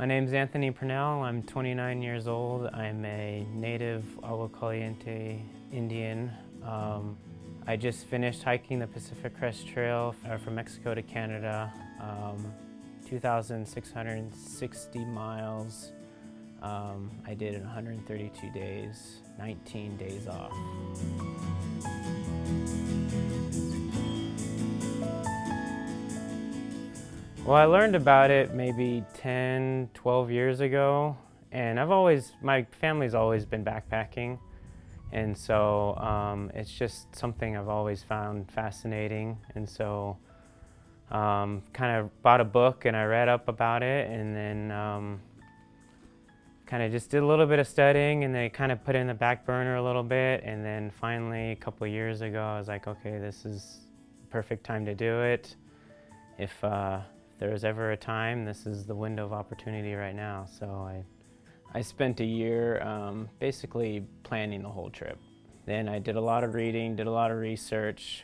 My name's Anthony Purnel. I'm 29 years old. I'm a native Agua Caliente Indian. I just finished hiking the Pacific Crest Trail from Mexico to Canada, 2,660 miles. I did it in 132 days, 19 days off. Well, I learned about it maybe 10, 12 years ago, and my family's always been backpacking, and so it's just something I've always found fascinating, and so kind of bought a book and I read up about it, and then kind of just did a little bit of studying, and then kind of put it in the back burner a little bit, and then finally a couple of years ago I was like, okay, this is the perfect time to do it. If there was ever a time, this is the window of opportunity right now. So I spent a year basically planning the whole trip. Then I did a lot of reading, did a lot of research,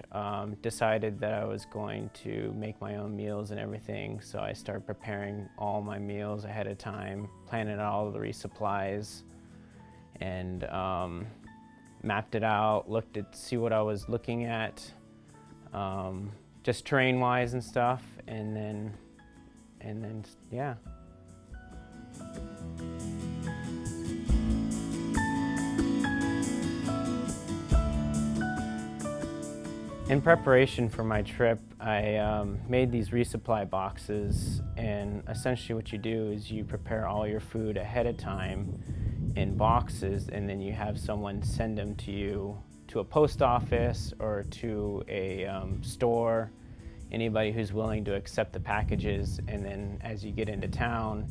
decided that I was going to make my own meals and everything. So I started preparing all my meals ahead of time, planning out all the resupplies, and mapped it out, see what I was looking at, just terrain-wise and stuff, and then yeah. In preparation for my trip, I made these resupply boxes, and essentially what you do is you prepare all your food ahead of time in boxes, and then you have someone send them to you to a post office or to a store, anybody who's willing to accept the packages, and then as you get into town,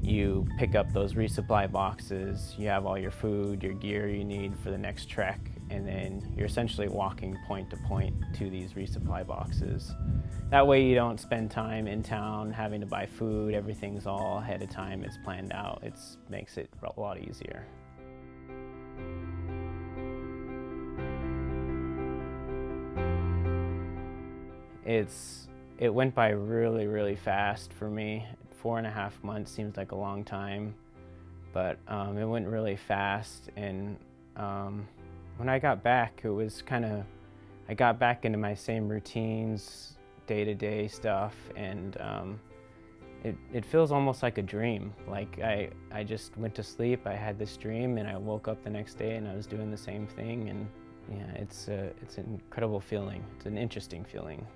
you pick up those resupply boxes, you have all your food, your gear you need for the next trek, and then you're essentially walking point to point to these resupply boxes. That way you don't spend time in town having to buy food, everything's all ahead of time, it's planned out, it makes it a lot easier. It went by really, really fast for me. 4.5 months seems like a long time, but it went really fast. And when I got back, I got back into my same routines, day-to-day stuff, and it feels almost like a dream. Like I just went to sleep, I had this dream, and I woke up the next day and I was doing the same thing. And yeah, it's an incredible feeling. It's an interesting feeling.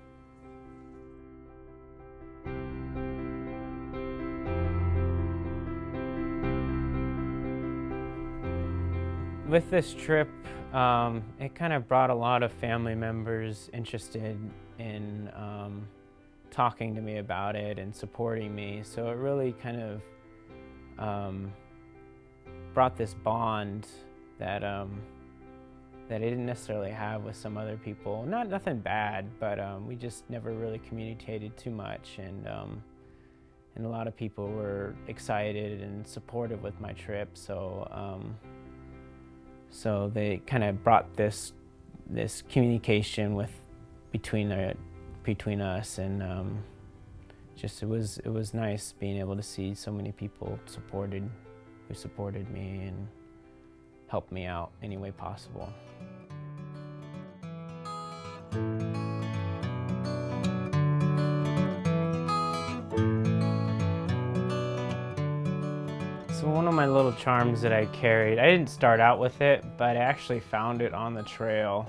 With this trip, it kind of brought a lot of family members interested in talking to me about it and supporting me. So it really kind of brought this bond that I didn't necessarily have with some other people. Nothing bad, but we just never really communicated too much, and a lot of people were excited and supportive with my trip. So they kind of brought this communication between us, and it was nice being able to see so many people who supported me and helped me out any way possible. So one of my little charms that I carried, I didn't start out with it, but I actually found it on the trail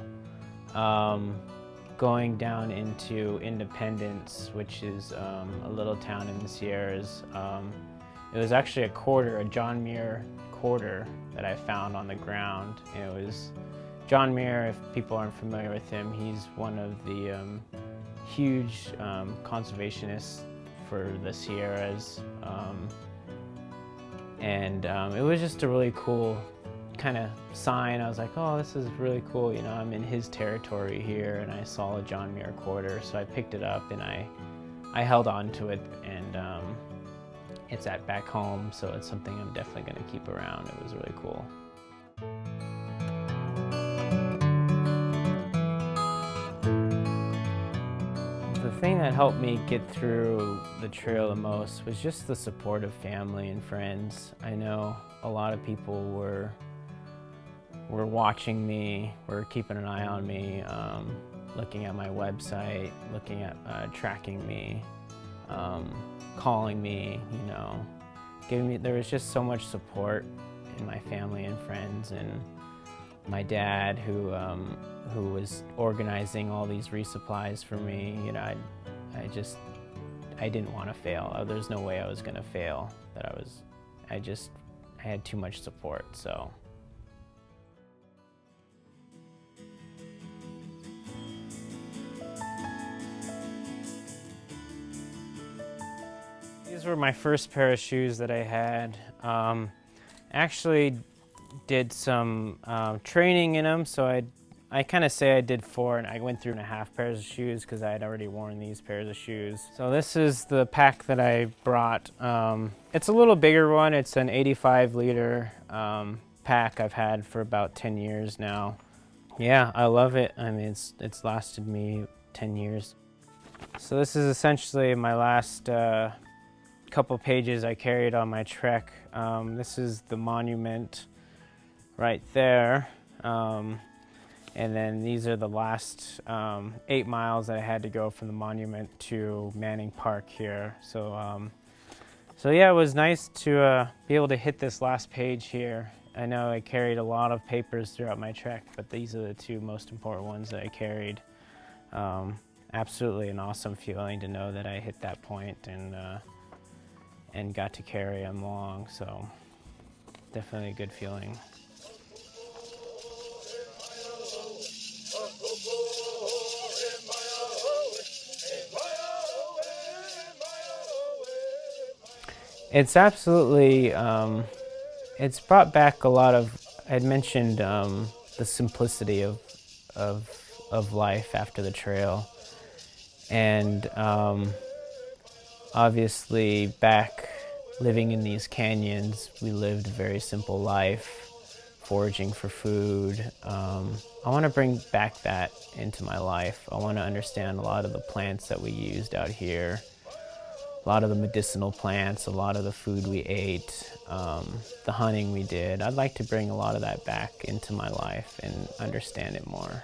going down into Independence, which is a little town in the Sierras. It was actually a John Muir quarter that I found on the ground. It was John Muir, if people aren't familiar with him, he's one of the huge conservationists for the Sierras. And it was just a really cool kind of sign. I was like, oh, this is really cool, you know, I'm in his territory here, and I saw a John Muir quarter, so I picked it up and I held on to it, and it's back home, so it's something I'm definitely going to keep around. It was really cool. The thing that helped me get through the trail the most was just the support of family and friends. I know a lot of people were watching me, were keeping an eye on me, looking at my website, looking at tracking me, calling me, you know, giving me. There was just so much support in my family and friends, and my dad who was organizing all these resupplies for me. You know, I didn't want to fail. There's no way I was going to fail. I had too much support, so. These were my first pair of shoes that I had. Actually did some training in them, so I kind of say I did 4, and I went through 1/2 pairs of shoes because I had already worn these pairs of shoes. So this is the pack that I brought. It's a little bigger one. It's an 85-liter pack I've had for about 10 years now. Yeah, I love it. I mean, it's lasted me 10 years. So this is essentially my last couple pages I carried on my trek. This is the monument right there. And then these are the last 8 miles that I had to go from the monument to Manning Park here. So, so yeah, it was nice to be able to hit this last page here. I know I carried a lot of papers throughout my trek, but these are the 2 most important ones that I carried. Absolutely an awesome feeling to know that I hit that point and got to carry them along. So definitely a good feeling. It's absolutely, it's brought back a lot of, I'd mentioned the simplicity of life after the trail. And obviously back living in these canyons, we lived a very simple life, foraging for food. I want to bring back that into my life. I want to understand a lot of the plants that we used out here, a lot of the medicinal plants, a lot of the food we ate, the hunting we did. I'd like to bring a lot of that back into my life and understand it more.